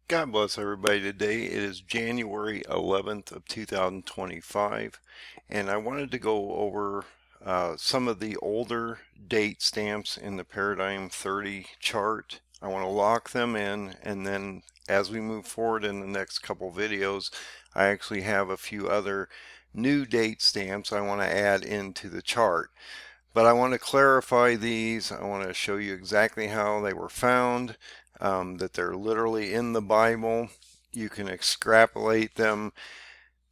God bless everybody today. It is January 11th of 2025, and I wanted to go over some of the older date stamps in the Paradigm 30 chart. I want to lock them in, and then as we move forward in the next couple videos, I actually have a few other new date stamps I want to add into the chart. But I want to clarify these. I want to show you exactly how they were found, that they're literally in the Bible. You can extrapolate them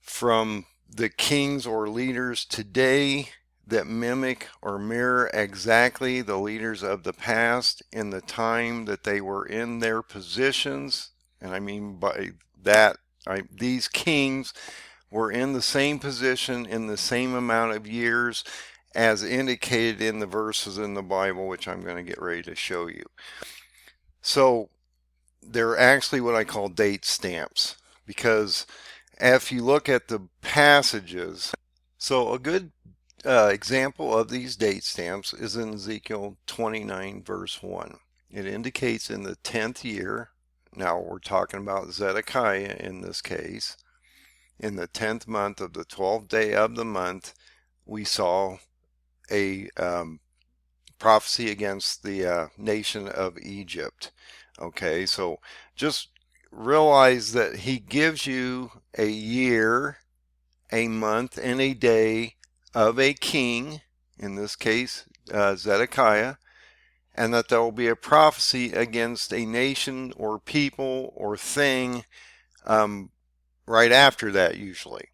from the kings or leaders today that mimic or mirror exactly the leaders of the past in the time that they were in their positions. And I mean by that, these kings were in the same position in the same amount of years as indicated in the verses in the Bible, which I'm going to get ready to show you. So they're actually what I call date stamps, because if you look at the passages, so a good example of these date stamps is in Ezekiel 29 verse 1. It indicates in the 10th year, now we're talking about Zedekiah in this case, in the 10th month of the 12th day of the month, we saw a prophecy against the nation of Egypt. Okay, so just realize that he gives you a year, a month, and a day of a king, in this case Zedekiah, and that there will be a prophecy against a nation or people or thing right after that usually.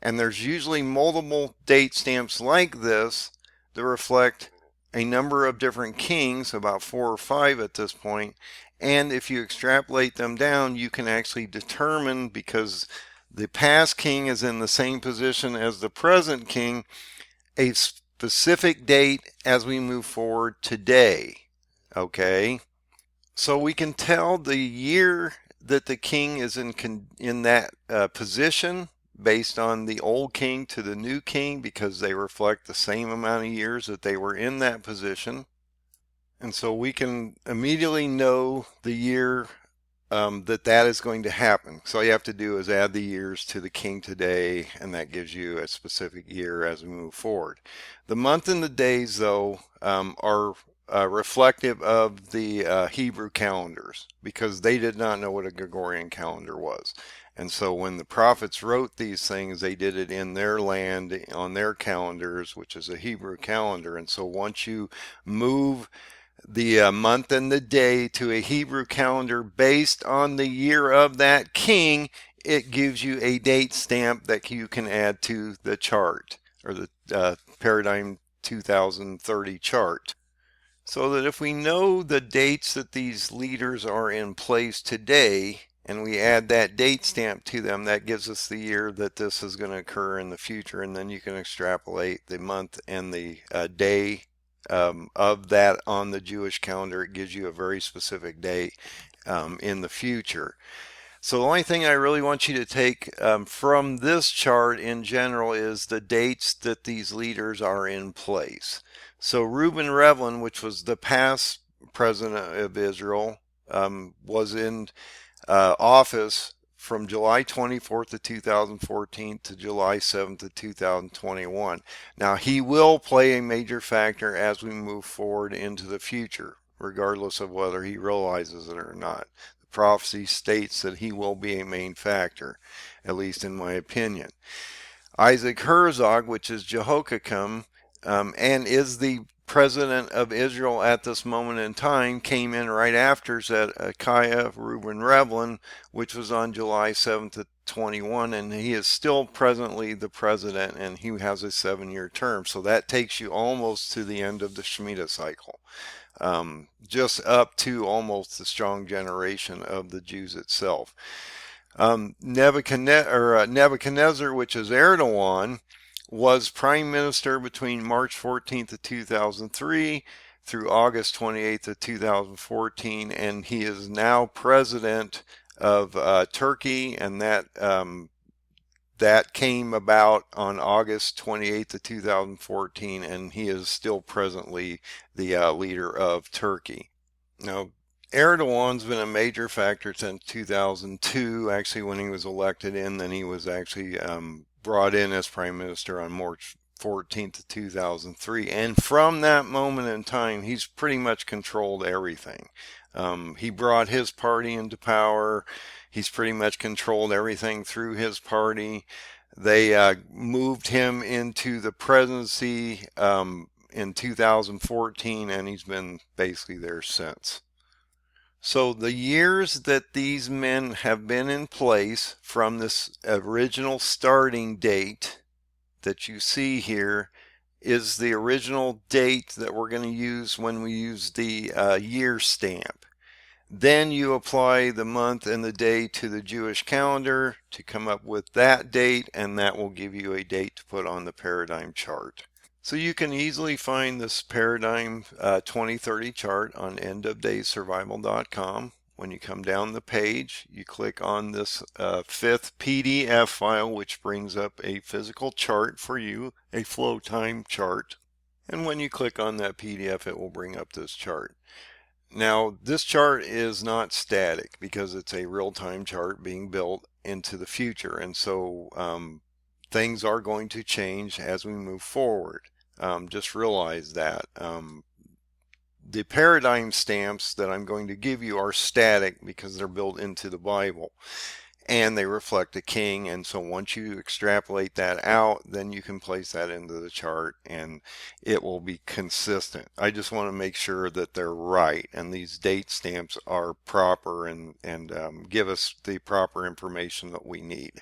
And there's usually multiple date stamps like this that reflect a number of different kings, about 4 or 5 at this point. And if you extrapolate them down, you can actually determine, because the past king is in the same position as the present king, a specific date as we move forward today. Okay? So we can tell the year that the king is in that position based on the old king to the new king, because they reflect the same amount of years that they were in that position. And so we can immediately know the year that is going to happen. So all you have to do is add the years to the king today, and that gives you a specific year as we move forward. The month and the days, though, are reflective of the Hebrew calendars, because they did not know what a Gregorian calendar was. And so when the prophets wrote these things, they did it in their land on their calendars, which is a Hebrew calendar. And so once you move the month and the day to a Hebrew calendar based on the year of that king, it gives you a date stamp that you can add to the chart, or the Paradigm 2030 chart. So that if we know the dates that these leaders are in place today, and we add that date stamp to them, that gives us the year that this is going to occur in the future. And then you can extrapolate the month and the day of that on the Jewish calendar. It gives you a very specific date in the future. So the only thing I really want you to take from this chart in general is the dates that these leaders are in place. So Reuben Rivlin, which was the past president of Israel, was in office from July 24th of 2014 to July 7th of 2021. Now, he will play a major factor as we move forward into the future, regardless of whether he realizes it or not. The prophecy states that he will be a main factor, at least in my opinion. Isaac Herzog, which is Jehoiakim, and is the president of Israel at this moment in time, came in right after Zedekiah Reuben Rivlin, which was on July 7th of 21, and he is still presently the president, and he has a 7-year term. So that takes you almost to the end of the Shemitah cycle, just up to almost the strong generation of the Jews itself. Nebuchadnezzar, which is Erdogan, was prime minister between March 14th of 2003 through August 28th of 2014, and he is now president of Turkey, and that came about on August 28th of 2014, and he is still presently the leader of Turkey. Now, Erdogan's been a major factor since 2002, actually, when he was elected in. Then he was actually brought in as prime minister on March 14th, 2003. And from that moment in time, he's pretty much controlled everything. He brought his party into power. He's pretty much controlled everything through his party. They moved him into the presidency in 2014, and he's been basically there since. So the years that these men have been in place from this original starting date that you see here is the original date that we're going to use when we use the year stamp. Then you apply the month and the day to the Jewish calendar to come up with that date, and that will give you a date to put on the paradigm chart. So you can easily find this paradigm 2030 chart on endofdayssurvival.com. When you come down the page, you click on this fifth PDF file, which brings up a physical chart for you, a flow time chart. And when you click on that PDF, it will bring up this chart. Now, this chart is not static because it's a real-time chart being built into the future. And so things are going to change as we move forward. Just realize that. The paradigm stamps that I'm going to give you are static because they're built into the Bible and they reflect a king. And so once you extrapolate that out, then you can place that into the chart and it will be consistent. I just want to make sure that they're right and these date stamps are proper and give us the proper information that we need.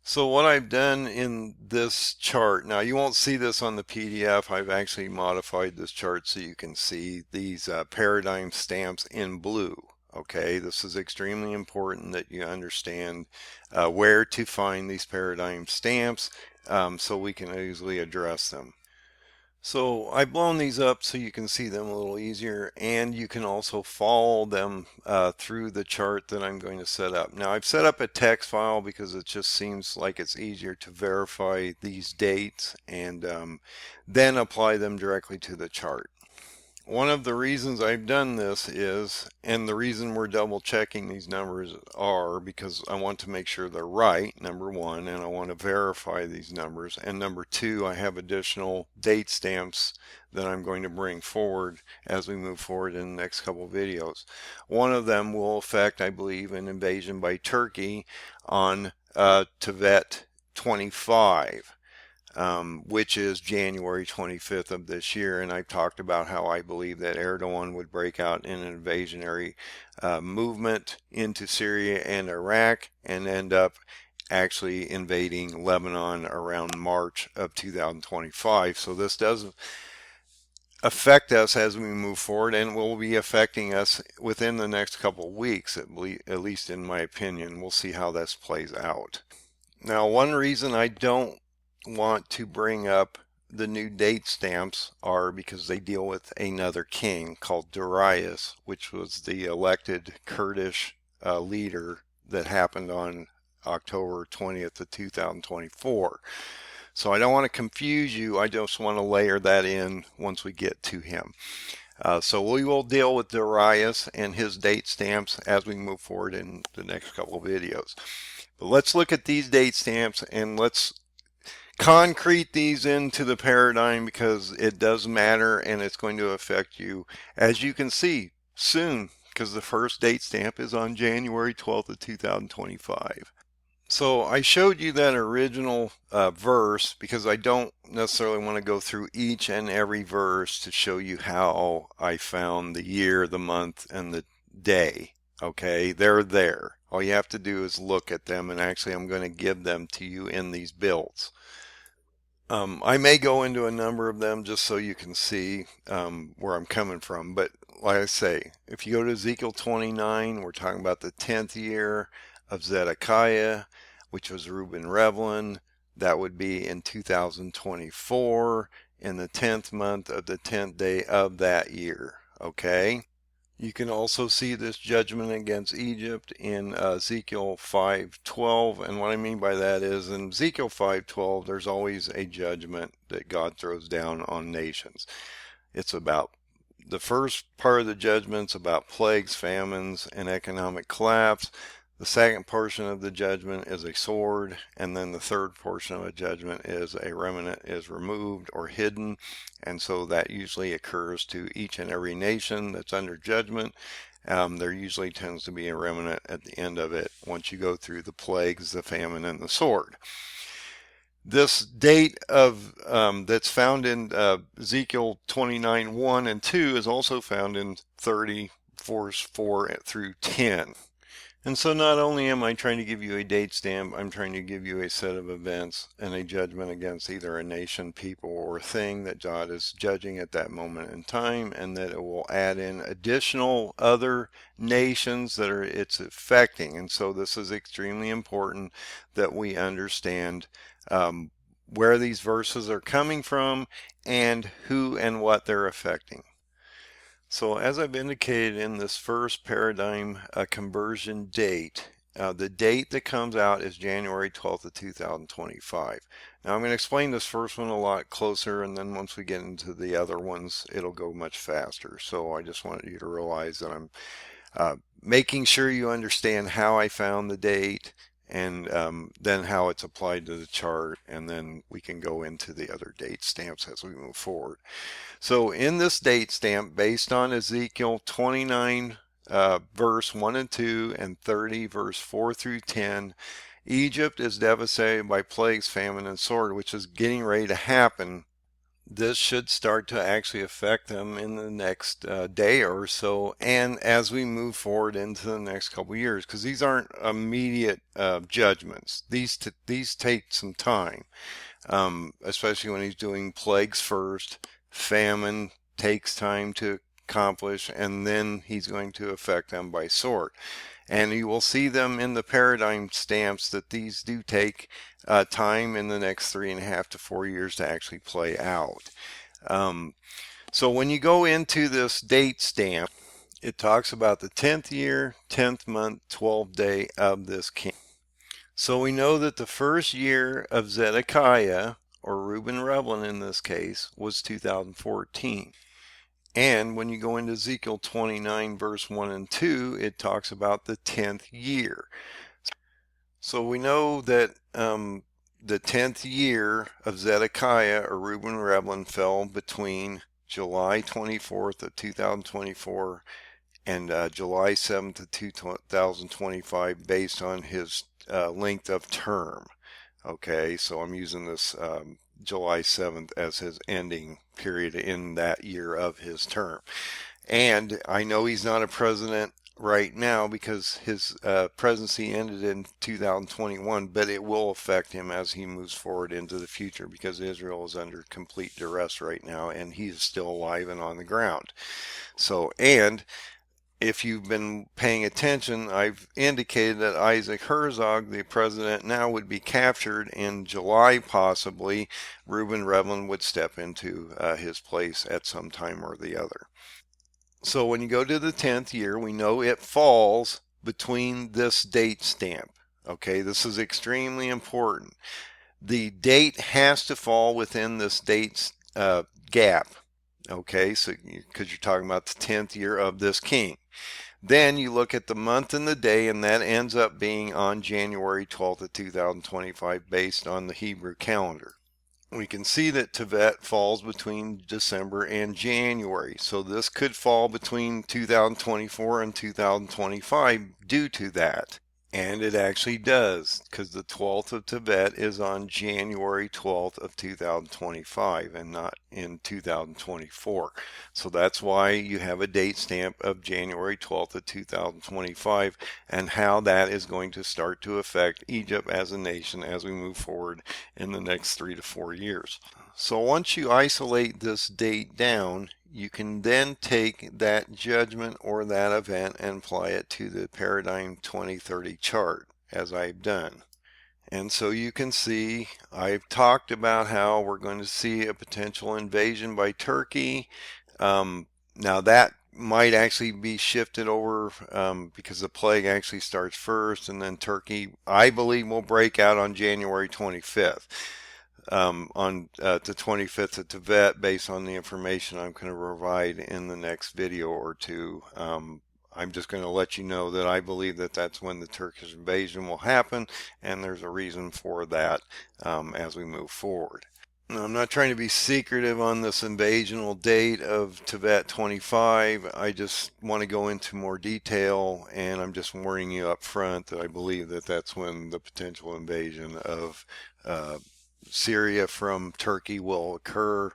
So what I've done in this chart, now you won't see this on the PDF, I've actually modified this chart so you can see these paradigm stamps in blue. Okay, this is extremely important that you understand where to find these paradigm stamps so we can easily address them. So I've blown these up so you can see them a little easier, and you can also follow them through the chart that I'm going to set up. Now I've set up a text file because it just seems like it's easier to verify these dates and then apply them directly to the chart. One of the reasons I've done this is, and the reason we're double checking these numbers are because I want to make sure they're right, number one, and I want to verify these numbers. And number two, I have additional date stamps that I'm going to bring forward as we move forward in the next couple of videos. One of them will affect, I believe, an invasion by Turkey on Tevet 25. Which is January 25th of this year. And I've talked about how I believe that Erdogan would break out in an invasionary movement into Syria and Iraq and end up actually invading Lebanon around March of 2025. So this does affect us as we move forward and will be affecting us within the next couple of weeks, at least in my opinion. We'll see how this plays out. Now, one reason I don't want to bring up the new date stamps are because they deal with another king called Darius, which was the elected Kurdish leader that happened on October 20th of 2024. So I don't want to confuse you. I just want to layer that in once we get to him. So we will deal with Darius and his date stamps as we move forward in the next couple of videos. But let's look at these date stamps and let's concrete these into the paradigm because it does matter and it's going to affect you, as you can see, soon, because the first date stamp is on January 12th of 2025. So I showed you that original verse because I don't necessarily want to go through each and every verse to show you how I found the year, the month, and the day. Okay, they're there. All you have to do is look at them, and actually I'm going to give them to you in these builds. I may go into a number of them just so you can see where I'm coming from. But like I say, if you go to Ezekiel 29, we're talking about the 10th year of Zedekiah, which was Reuben Revlin. That would be in 2024 in the 10th month of the 10th day of that year. Okay. You can also see this judgment against Egypt in Ezekiel 5:12, and what I mean by that is in Ezekiel 5:12 there's always a judgment that God throws down on nations. It's about The first part of the judgment's about plagues, famines, and economic collapse. The second portion of the judgment is a sword, and then the third portion of a judgment is a remnant is removed or hidden, and so that usually occurs to each and every nation that's under judgment. There usually tends to be a remnant at the end of it once you go through the plagues, the famine, and the sword. This date of that's found in Ezekiel 29, 1 and 2 is also found in 30, verse 4 through 10. And so not only am I trying to give you a date stamp, I'm trying to give you a set of events and a judgment against either a nation, people, or thing that God is judging at that moment in time, and that it will add in additional other nations that it's affecting. And so this is extremely important that we understand where these verses are coming from and who and what they're affecting. So as I've indicated in this first paradigm conversion date, the date that comes out is January 12th of 2025. Now I'm going to explain this first one a lot closer, and then once we get into the other ones, it'll go much faster. So I just wanted you to realize that I'm making sure you understand how I found the date, and then how it's applied to the chart, and then we can go into the other date stamps as we move forward. So in this date stamp, based on Ezekiel 29 verse 1 and 2 and 30 verse 4 through 10, Egypt is devastated by plagues, famine, and sword, which is getting ready to happen. This should start to actually affect them in the next day or so, and as we move forward into the next couple years, because these aren't immediate judgments. These take some time, especially when he's doing plagues first. Famine takes time to accomplish, and then he's going to affect them by sword. And you will see them in the paradigm stamps that these do take time in the next 3.5 to 4 years to actually play out. So when you go into this date stamp, it talks about the 10th year, 10th month, 12th day of this king. So we know that the first year of Zedekiah, or Reuben Revlin in this case, was 2014. And when you go into Ezekiel 29 verse 1 and 2, it talks about the 10th year. So we know that the 10th year of Zedekiah, or Reuben Revlin, fell between July 24th of 2024 and July 7th of 2025 based on his length of term. Okay, so I'm using this July 7th as his ending period in that year of his term. And I know he's not a president right now because his presidency ended in 2021, but it will affect him as he moves forward into the future, because Israel is under complete duress right now, and he's still alive and on the ground. So, and if you've been paying attention, I've indicated that Isaac Herzog, the president now, would be captured in July possibly. Reuben Revlin would step into his place at some time or the other. So when you go to the 10th year, we know it falls between this date stamp. Okay, this is extremely important. The date has to fall within this date gap. Okay, so because you're talking about the 10th year of this king. Then you look at the month and the day, and that ends up being on January 12th of 2025 based on the Hebrew calendar. We can see that Tevet falls between December and January, so this could fall between 2024 and 2025 due to that. And it actually does, because the 12th of Tevet is on January 12th of 2025 and not in 2024. So that's why you have a date stamp of January 12th of 2025, and how that is going to start to affect Egypt as a nation as we move forward in the next 3 to 4 years. So once you isolate this date down, you can then take that judgment or that event and apply it to the Paradigm 2030 chart, as I've done. And so you can see I've talked about how we're going to see a potential invasion by Turkey. Now that might actually be shifted over because the plague actually starts first, and then Turkey, I believe, will break out on January 25th. on the 25th of Tevet based on the information I'm going to provide in the next video or two. I'm just going to let you know that I believe that that's when the Turkish invasion will happen, and there's a reason for that as we move forward. Now, I'm not trying to be secretive on this invasional date of Tevet 25. I just want to go into more detail, and I'm just warning you up front that I believe that that's when the potential invasion of Syria from Turkey will occur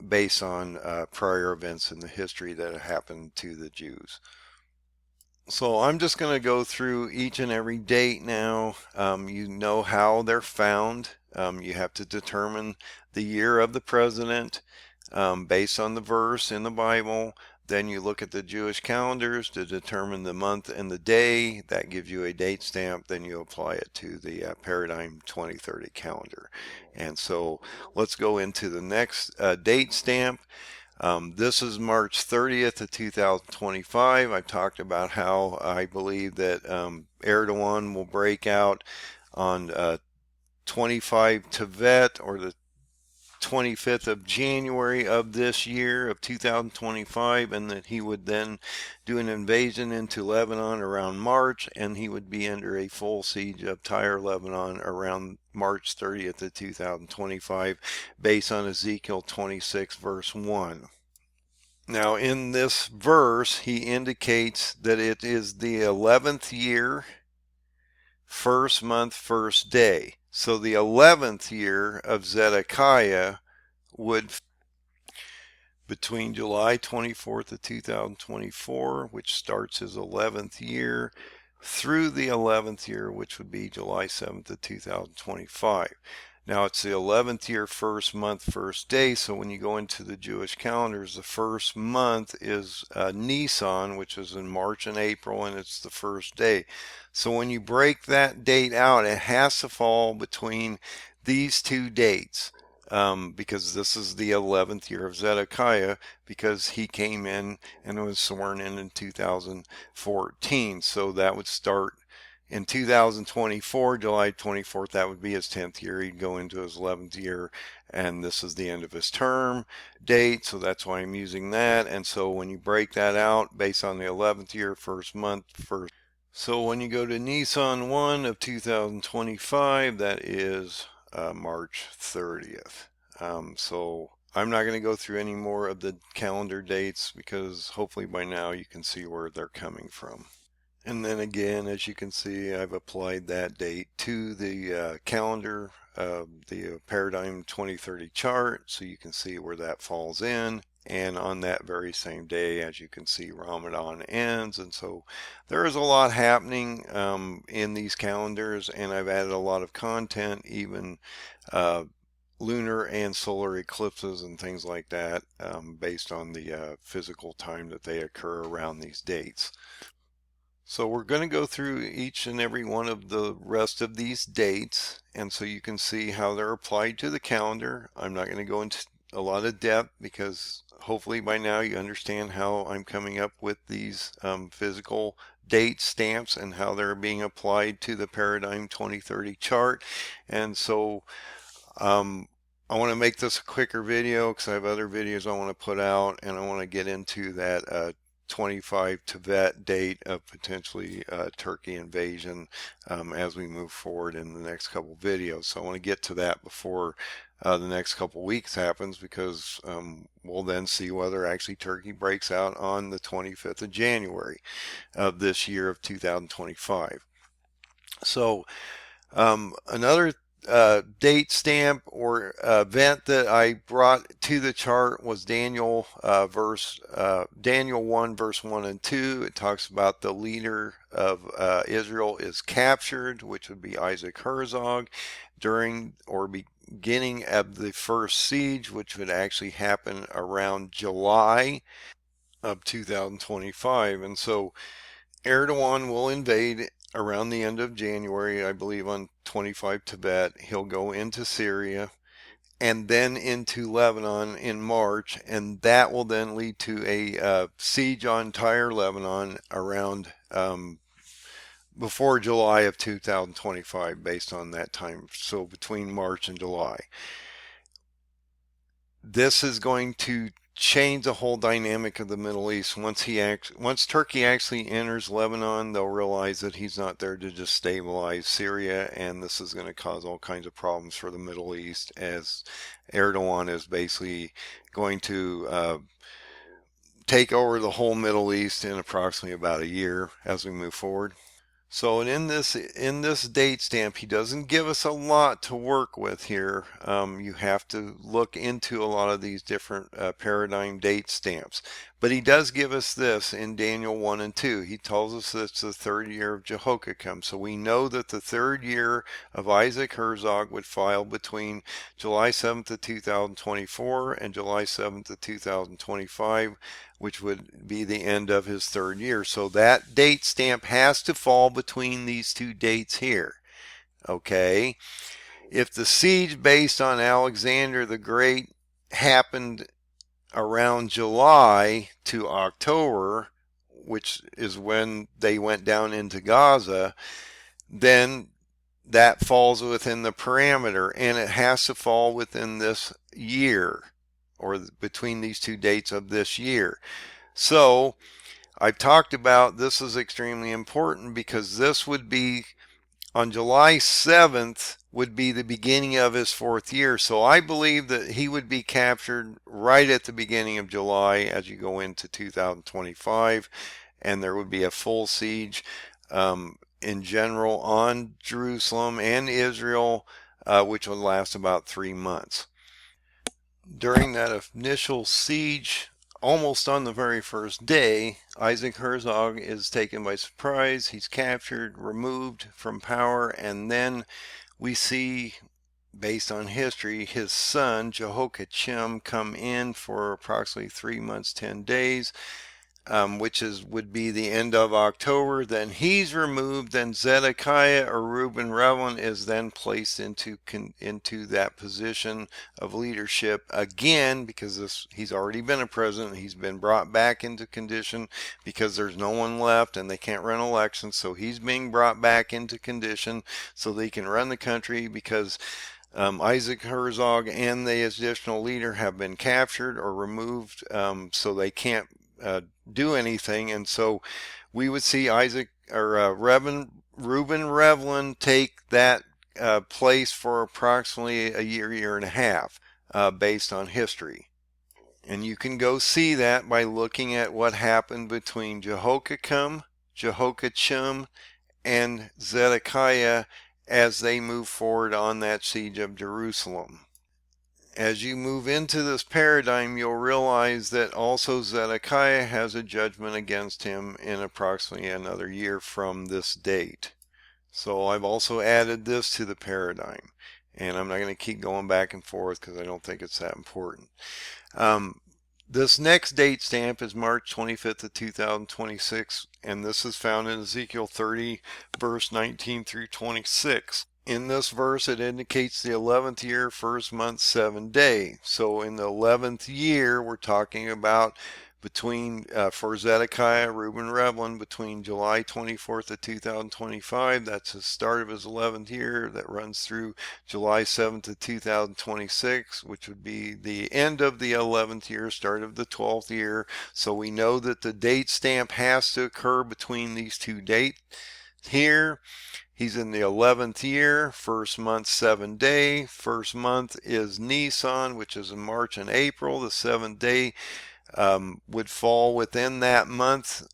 based on prior events in the history that have happened to the Jews. So I'm just going to go through each and every date now. You know how they're found. You have to determine the year of the president based on the verse in the Bible. Then you look at the Jewish calendars to determine the month and the day. That gives you a date stamp. Then you apply it to the Paradigm 2030 calendar. And so let's go into the next date stamp. This is March 30th of 2025. I talked about how I believe that Erdogan will break out on 25 Tevet, or the 25th of January of this year of 2025, and that he would then do an invasion into Lebanon around March, and he would be under a full siege of Tyre, Lebanon around March 30th of 2025 based on Ezekiel 26 verse 1. Now in this verse he indicates that it is the 11th year, first month, first day. So the 11th year of Zedekiah would between July 24th of 2024, which starts his 11th year, through the 11th year, which would be July 7th of 2025. Now it's the 11th year, first month, first day. So when you go into the Jewish calendars, the first month is Nisan, which is in March and April, and it's the first day. So when you break that date out, it has to fall between these two dates. Because this is the 11th year of Zedekiah, because he came in and was sworn in 2014. So that would start in 2024, July 24th. That would be his 10th year. He'd go into his 11th year, and this is the end of his term date. So that's why I'm using that. And so when you break that out based on the 11th year, first month, first. So when you go to Nisan 1 of 2025, that is March 30th. So I'm not going to go through any more of the calendar dates, because hopefully by now you can see where they're coming from. And then again, as you can see, I've applied that date to the calendar, the Paradigm 2030 chart, so you can see where that falls in. And on that very same day, as you can see, Ramadan ends. And so there is a lot happening in these calendars, and I've added a lot of content, even lunar and solar eclipses and things like that, based on the physical time that they occur around these dates. So we're going to go through each and every one of the rest of these dates, and so you can see how they're applied to the calendar. I'm not going to go into a lot of depth, because hopefully by now you understand how I'm coming up with these physical date stamps and how they're being applied to the Paradigm 2030 chart. And so I want to make this a quicker video, because I have other videos I want to put out, and I want to get into that 25 Tevet date of potentially Turkey invasion as we move forward in the next couple videos. So I want to get to that before the next couple weeks happens, because we'll then see whether actually Turkey breaks out on the 25th of January of this year of 2025. So another date stamp or event that I brought to the chart was Daniel 1 verse 1 and 2. It talks about the leader of Israel is captured, which would be Isaac Herzog, during or beginning of the first siege, which would actually happen around July of 2025. And so Erdogan will invade around the end of January, I believe on 25 Tevet. He'll go into Syria and then into Lebanon in March, and that will then lead to a siege on Tyre, Lebanon around before July of 2025 based on that time, so between March and July. this is going to change the whole dynamic of the Middle East. Once Turkey actually enters Lebanon, they'll realize that he's not there to just stabilize Syria, and this is going to cause all kinds of problems for the Middle East, as Erdogan is basically going to take over the whole Middle East in approximately about a year as we move forward. So in this date stamp, he doesn't give us a lot to work with here. You have to look into a lot of these different paradigm date stamps. But he does give us this in Daniel 1 and 2. He tells us that it's the third year of Jehoiakim. So we know that the third year of Isaac Herzog would fall between July 7th of 2024 and July 7th of 2025, which would be the end of his third year. So that date stamp has to fall between these two dates here. Okay. If the siege based on Alexander the Great happened around July to October, which is when they went down into Gaza, then that falls within the parameter, and it has to fall within this year, or between these two dates of this year. So I've talked about this is extremely important because this would be on July 7th would be the beginning of his fourth year. So I believe that he would be captured right at the beginning of July as you go into 2025, and there would be a full siege in general on Jerusalem and Israel, which would last about 3 months. During that initial siege, almost on the very first day, Isaac Herzog is taken by surprise. He's captured, removed from power, and then we see, based on history, his son Jehoiakim come in for approximately 3 months, 10 days, which would be the end of October. Then he's removed. Then Zedekiah or Reuben Revlin is then placed into that position of leadership again, because he's already been a president. He's been brought back into condition because there's no one left and they can't run elections. So he's being brought back into condition so they can run the country, because Isaac Herzog and the additional leader have been captured or removed, so they can't do anything. And so we would see Isaac or Reuben Revlin take that place for approximately a year and a half, based on history. And you can go see that by looking at what happened between Jehoiakim, and Zedekiah as they move forward on that siege of Jerusalem. As you move into this paradigm, you'll realize that also Zedekiah has a judgment against him in approximately another year from this date. So I've also added this to the paradigm, and I'm not going to keep going back and forth because I don't think it's that important. This next date stamp is March 25th of 2026, and this is found in Ezekiel 30, verse 19 through 26. In this verse, it indicates the 11th year, first month, 7th day. So in the 11th year, we're talking about for Zedekiah, Reuben Revlin, between July 24th of 2025, that's the start of his 11th year, that runs through July 7th of 2026, which would be the end of the 11th year, start of the 12th year. So we know that the date stamp has to occur between these two dates here. He's in the 11th year, first month, 7th day. First month is Nisan, which is in March and April. The 7th day would fall within that month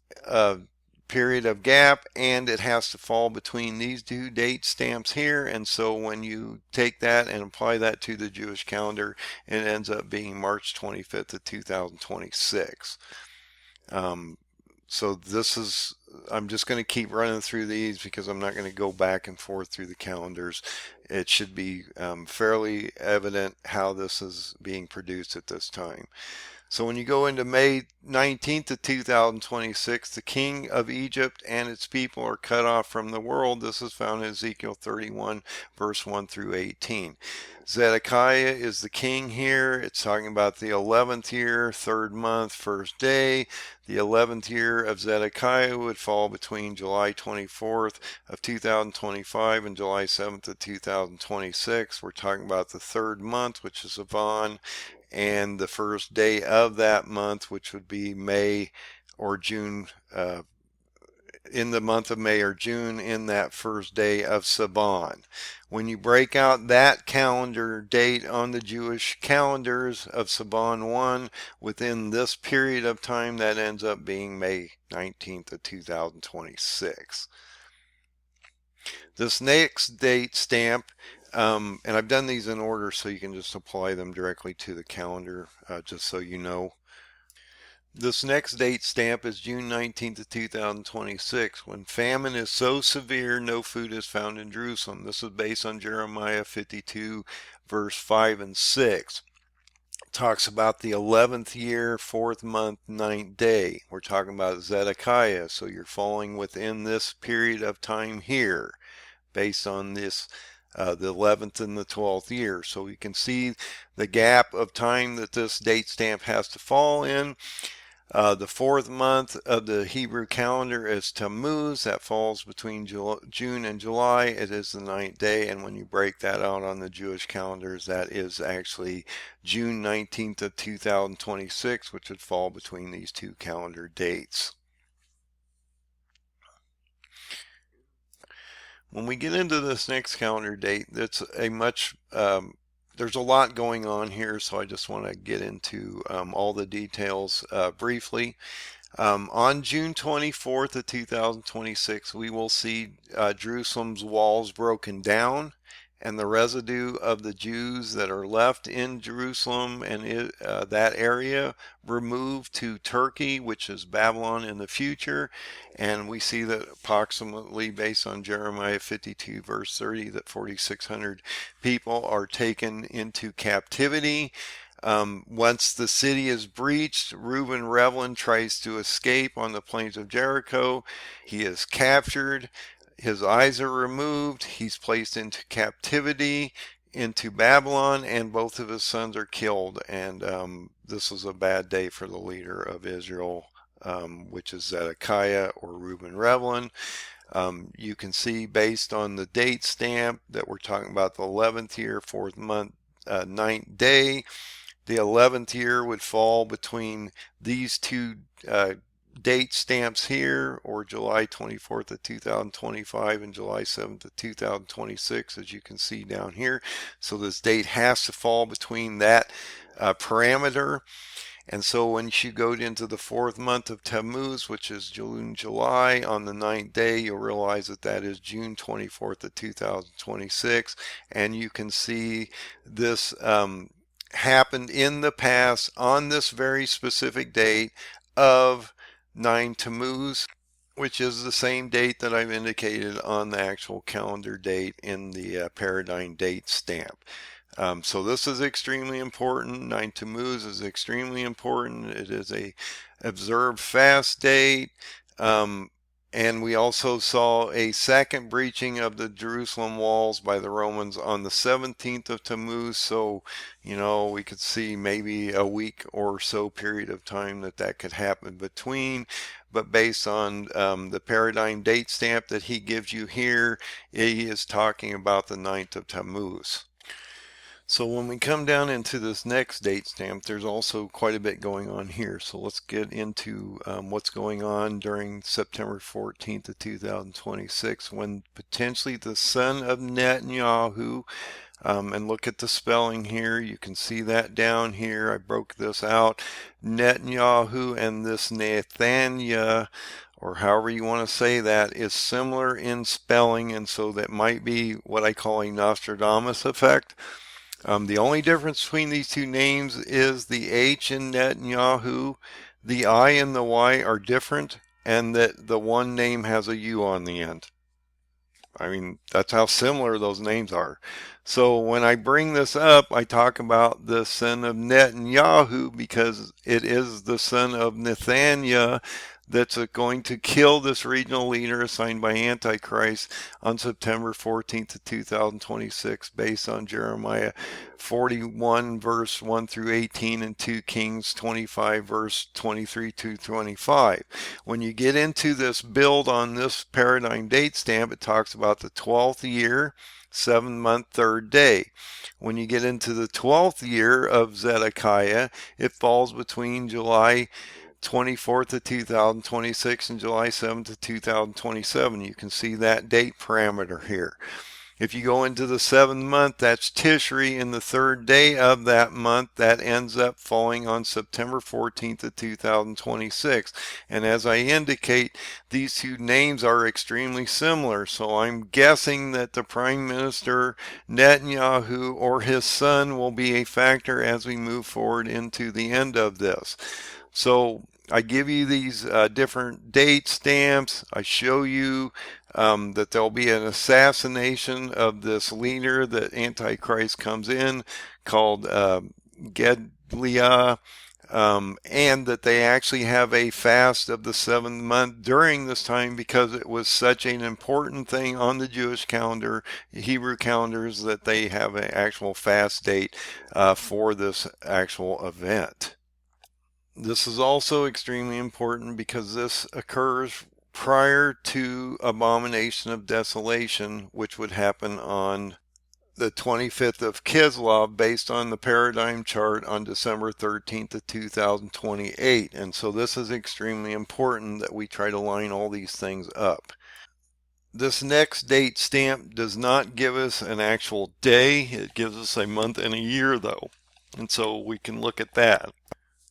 period of gap, and it has to fall between these two date stamps here. And so when you take that and apply that to the Jewish calendar, it ends up being March 25th of 2026. So this is, I'm just going to keep running through these because I'm not going to go back and forth through the calendars. It should be fairly evident how this is being produced at this time. So when you go into May 19th of 2026, the king of Egypt and its people are cut off from the world. This is found in Ezekiel 31, verse 1 through 18. Zedekiah is the king here. It's talking about the 11th year, third month, first day. The 11th year of Zedekiah would fall between July 24th of 2025 and July 7th of 2026. We're talking about the third month, which is Avon, and the first day of that month, which would be May or June, in the month of May or June, in that first day of Saban. When you break out that calendar date on the Jewish calendars of Saban 1 within this period of time, that ends up being May 19th of 2026. This next date stamp, and I've done these in order so you can just apply them directly to the calendar, just so you know. This next date stamp is June 19th of 2026, when famine is so severe no food is found in Jerusalem. This is based on Jeremiah 52 verse 5 and 6. It talks about the 11th year, 4th month, 9th day. We're talking about Zedekiah, so you're falling within this period of time here based on this the 11th and the 12th year. So you can see the gap of time that this date stamp has to fall in. The 4th month of the Hebrew calendar is Tammuz. That falls between June and July. It is the 9th day, and when you break that out on the Jewish calendars, that is actually June 19th of 2026, which would fall between these two calendar dates. When we get into this next calendar date, it's a much there's a lot going on here, so I just want to get into all the details briefly. On June 24th of 2026, we will see Jerusalem's walls broken down and the residue of the Jews that are left in Jerusalem and that area removed to Turkey, which is Babylon in the future. And we see that approximately, based on Jeremiah 52 verse 30, that 4,600 people are taken into captivity. Once the city is breached, Reuben Revlin tries to escape on the plains of Jericho. He is captured. His eyes are removed. He's placed into captivity into Babylon, and both of his sons are killed. And this was a bad day for the leader of Israel, which is Zedekiah or Reuben Revlin. You can see based on the date stamp that we're talking about the 11th year, 4th month, 9th day. The 11th year would fall between these two date stamps here, or July 24th of 2025 and July 7th of 2026, as you can see down here. So this date has to fall between that parameter. And so when you go into the 4th month of Tammuz, which is June, July, on the 9th day, you'll realize that that is June 24th of 2026. And you can see this happened in the past on this very specific date of 9 Tammuz, which is the same date that I've indicated on the actual calendar date in the paradigm date stamp. So this is extremely important. 9 Tammuz is extremely important. It is a observed fast date. And we also saw a second breaching of the Jerusalem walls by the Romans on the 17th of Tammuz. So, you know, we could see maybe a week or so period of time that could happen between. But based on the paradigm date stamp that he gives you here, he is talking about the 9th of Tammuz. So when we come down into this next date stamp, there's also quite a bit going on here. So let's get into what's going on during September 14th of 2026, when potentially the son of Netanyahu, and look at the spelling here, you can see that down here. I broke this out. Netanyahu and this Nathaniah, or however you want to say that, is similar in spelling, and so that might be what I call a Nostradamus effect. The only difference between these two names is the H in Netanyahu, the I and the Y are different, and that the one name has a U on the end. I mean, that's how similar those names are. So when I bring this up, I talk about the son of Netanyahu because it is the son of Nathaniah that's going to kill this regional leader assigned by Antichrist on September 14th of 2026, based on Jeremiah 41 verse 1 through 18 and 2 Kings 25 verse 23 to 25. When you get into this build on this paradigm date stamp, it talks about the 12th year, 7th month, 3rd day. When you get into the 12th year of Zedekiah, it falls between July 24th of 2026 and July 7th of 2027. You can see that date parameter here. If you go into the 7th month, that's Tishri, and the 3rd day of that month, that ends up falling on September 14th of 2026. And as I indicate, these two names are extremely similar. So I'm guessing that the Prime Minister Netanyahu or his son will be a factor as we move forward into the end of this. So I give you these different date stamps. I show you that there'll be an assassination of this leader that Antichrist comes in, called Gedaliah, and that they actually have a fast of the 7th month during this time, because it was such an important thing on the Jewish calendar, Hebrew calendars, that they have an actual fast date for this actual event. This is also extremely important because this occurs prior to Abomination of Desolation, which would happen on the 25th of Kislev, based on the paradigm chart on December 13th of 2028. And so this is extremely important that we try to line all these things up. This next date stamp does not give us an actual day. It gives us a month and a year, though. And so we can look at that.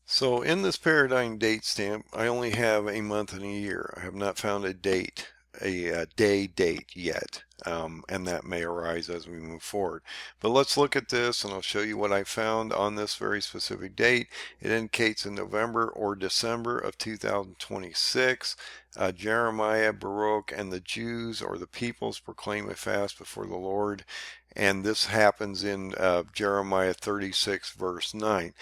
So in this paradigm date stamp, I only have a month and a year. I have not found a date, a day date yet, and that may arise as we move forward. But let's look at this, and I'll show you what I found on this very specific date. It indicates in November or December of 2026. Jeremiah, Baruch, and the Jews or the peoples proclaim a fast before the Lord. And this happens in Jeremiah 36 verse 9.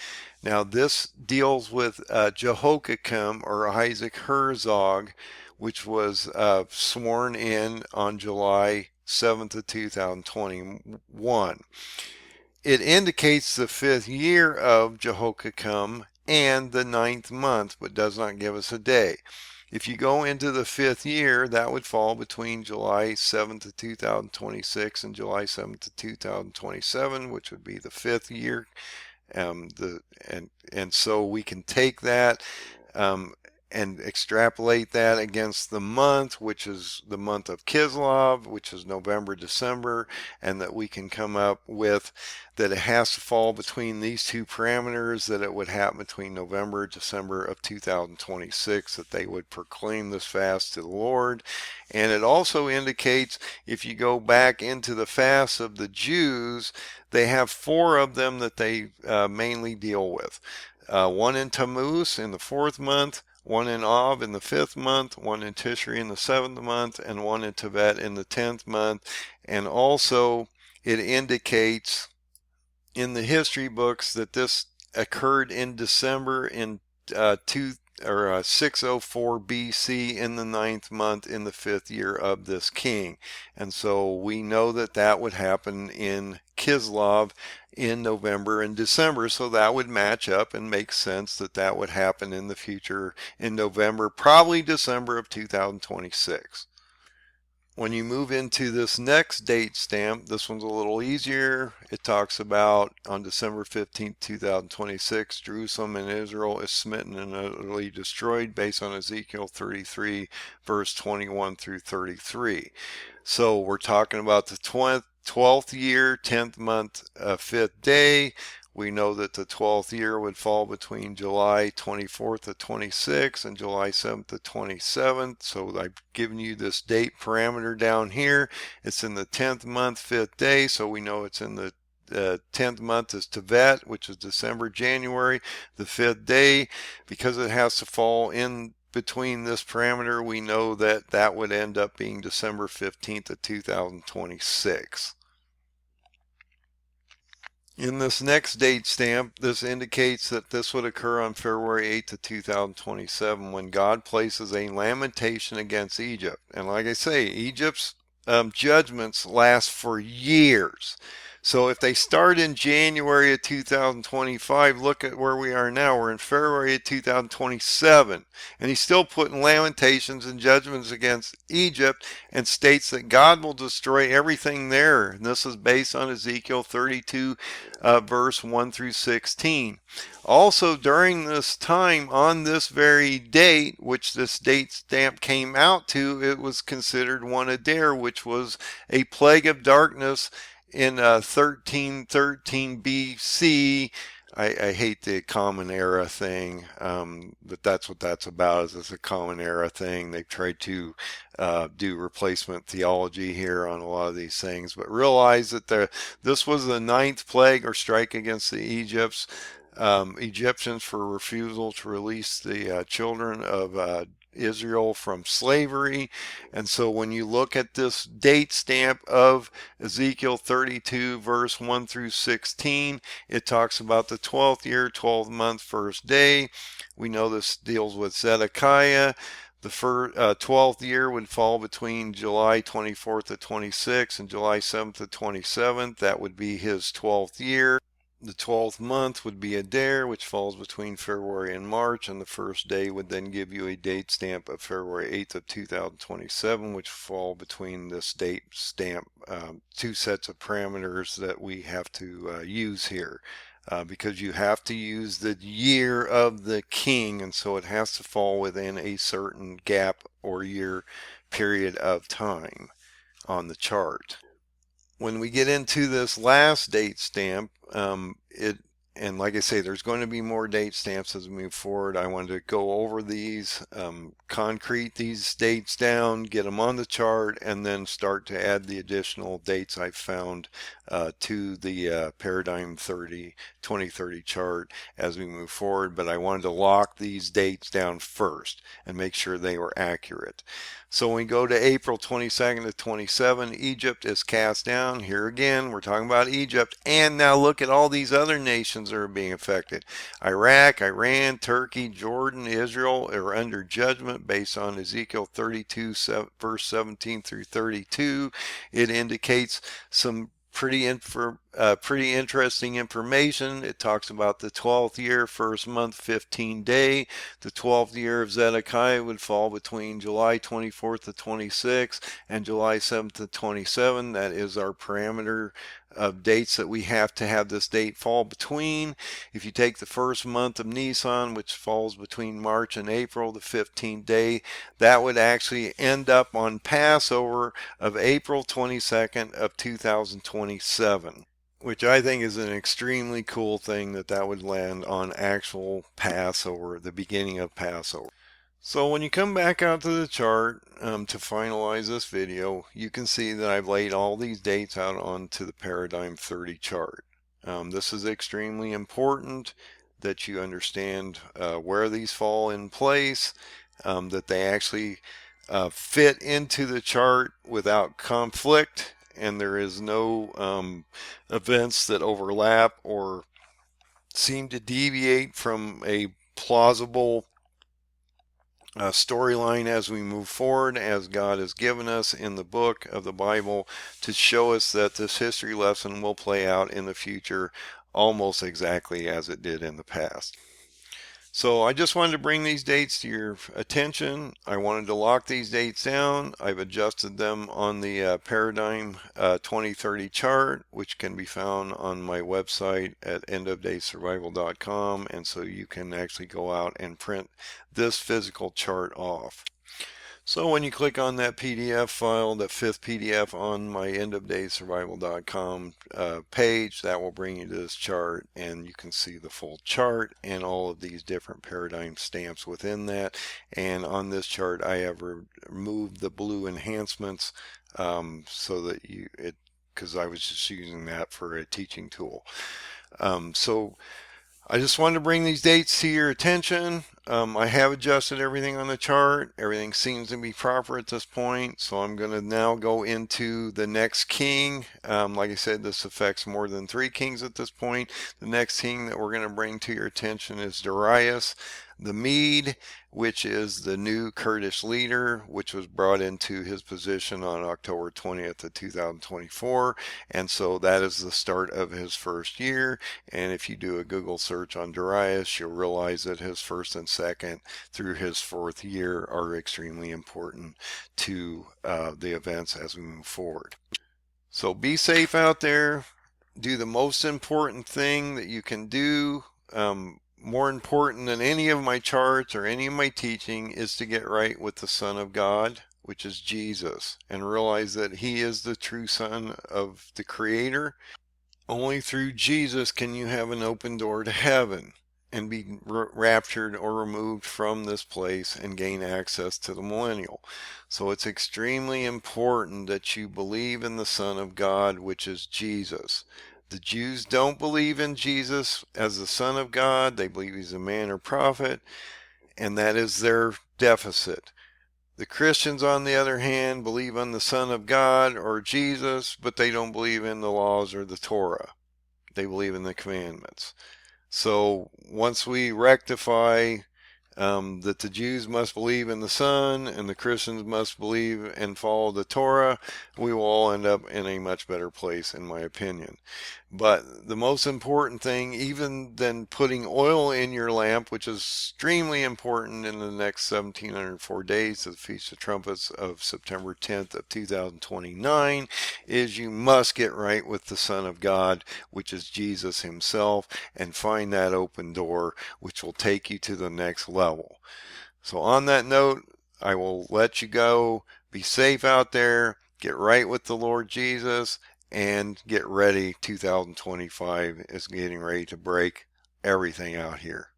Now this deals with Jehoiakim, or Isaac Herzog, which was sworn in on July 7th of 2021. It indicates the 5th year of Jehoiakim and the 9th month, but does not give us a day. If you go into the 5th year, that would fall between July 7th of 2026 and July 7th of 2027, which would be the 5th year. And so we can take that and extrapolate that against the month, which is the month of Kislev, which is November, December, and that we can come up with that it has to fall between these two parameters, that it would happen between November, December of 2026, that they would proclaim this fast to the Lord. And it also indicates, if you go back into the fasts of the Jews, they have 4 of them that they mainly deal with. One in Tammuz in the 4th month, one in Av in the 5th month, one in Tishri in the 7th month, and one in Tevet in the 10th month. And also it indicates in the history books that this occurred in December in 604 BC in the 9th month in the 5th year of this king. And so we know that that would happen in Kislev in November and December, so that would match up and make sense that that would happen in the future in November, probably December of 2026. When you move into this next date stamp, this one's a little easier. It talks about on December 15th, 2026, Jerusalem and Israel is smitten and utterly destroyed, based on Ezekiel 33, verse 21 through 33. So we're talking about the 12th year, 10th month, 5th day. We know that the 12th year would fall between July 24th of 26 and July 7th of 27th. So I've given you this date parameter down here. It's in the 10th month, 5th day. So we know it's in the 10th month is Tevet, which is December, January. The 5th day, because it has to fall in between this parameter, we know that that would end up being December 15th of 2026. In this next date stamp, this indicates that this would occur on February 8th of 2027 when God places a lamentation against Egypt. And like I say, Egypt's judgments last for years. So if they start in January of 2025, look at where we are now. We're in February of 2027. And he's still putting lamentations and judgments against Egypt and states that God will destroy everything there. And this is based on Ezekiel 32 verse 1 through 16. Also, during this time, on this very date, which this date stamp came out to, it was considered one Adair, which was a plague of darkness in 1313 BC. I hate the common era thing, but that's what that's about. Is it's a common era thing. They've tried to do replacement theology here on a lot of these things, but realize that this was the ninth plague or strike against the Egyptians for refusal to release the children of Israel from slavery. And so when you look at this date stamp of Ezekiel 32 verse 1 through 16, it talks about the 12th year, 12th month, first day. We know this deals with Zedekiah. The 12th year would fall between July 24th to 26th and July 7th to 27th. That would be his 12th year. The 12th month would be Adair, which falls between February and March, and the first day would then give you a date stamp of February 8th of 2027, which fall between this date stamp, two sets of parameters that we have to use here. Because you have to use the year of the king, and so it has to fall within a certain gap or year period of time on the chart. When we get into this last date stamp, and like I say, there's going to be more date stamps as we move forward. I wanted to go over these, concrete these dates down, get them on the chart, and then start to add the additional dates I found to the Paradigm 2030 chart as we move forward. But I wanted to lock these dates down first and make sure they were accurate. So when we go to April 22nd to 27, Egypt is cast down. Here again, we're talking about Egypt. And now look at all these other nations that are being affected. Iraq, Iran, Turkey, Jordan, Israel are under judgment based on Ezekiel 32, verse 17 through 32. It indicates some pretty interesting information. It talks about the 12th year, first month, 15 day. The 12th year of Zedekiah would fall between July 24th to 26th and July 7th to 27. That is our parameter of dates that we have to have this date fall between. If you take the first month of Nisan, which falls between March and April, the 15th day, that would actually end up on Passover of April 22nd of 2027, which I think is an extremely cool thing that would land on actual Passover, the beginning of Passover. So when you come back out to the chart to finalize this video, you can see that I've laid all these dates out onto the Paradigm 30 chart. This is extremely important that you understand where these fall in place, that they actually fit into the chart without conflict, and there is no events that overlap or seem to deviate from a plausible storyline as we move forward, as God has given us in the book of the Bible to show us that this history lesson will play out in the future almost exactly as it did in the past. So I just wanted to bring these dates to your attention. I wanted to lock these dates down. I've adjusted them on the Paradigm 2030 chart, which can be found on my website at endofdaysurvival.com, and so you can actually go out and print this physical chart off. So when you click on that PDF file, the fifth PDF on my endofdaysurvival.com page, that will bring you to this chart, and you can see the full chart and all of these different paradigm stamps within that. And on this chart, I have removed the blue enhancements so that because I was just using that for a teaching tool. So I just wanted to bring these dates to your attention. I have adjusted everything on the chart. Everything seems to be proper at this point. So I'm going to now go into the next king. Like I said, this affects more than 3 kings at this point. The next king that we're going to bring to your attention is Darius the Mede, which is the new Kurdish leader, which was brought into his position on October 20th of 2024. And so that is the start of his first year. And if you do a Google search on Darius, you'll realize that his first and second through his fourth year are extremely important to the events as we move forward. So be safe out there. Do the most important thing that you can do. More important than any of my charts or any of my teaching is to get right with the Son of God, which is Jesus, and realize that he is the true Son of the Creator. Only through Jesus can you have an open door to heaven and be raptured or removed from this place and gain access to the millennial. So it's extremely important that you believe in the Son of God, which is Jesus. The Jews don't believe in Jesus as the Son of God. They believe he's a man or prophet, and that is their deficit. The Christians, on the other hand, believe in the Son of God or Jesus, but they don't believe in the laws or the Torah. They believe in the commandments. So once we rectify that the Jews must believe in the Son and the Christians must believe and follow the Torah, we will all end up in a much better place, in my opinion. But the most important thing, even than putting oil in your lamp, which is extremely important in the next 1704 days of the Feast of Trumpets of September 10th of 2029, is you must get right with the Son of God, which is Jesus himself, and find that open door, which will take you to the next level. So on that note, I will let you go. Be safe out there. Get right with the Lord Jesus and get ready. 2025 is getting ready to break everything out here.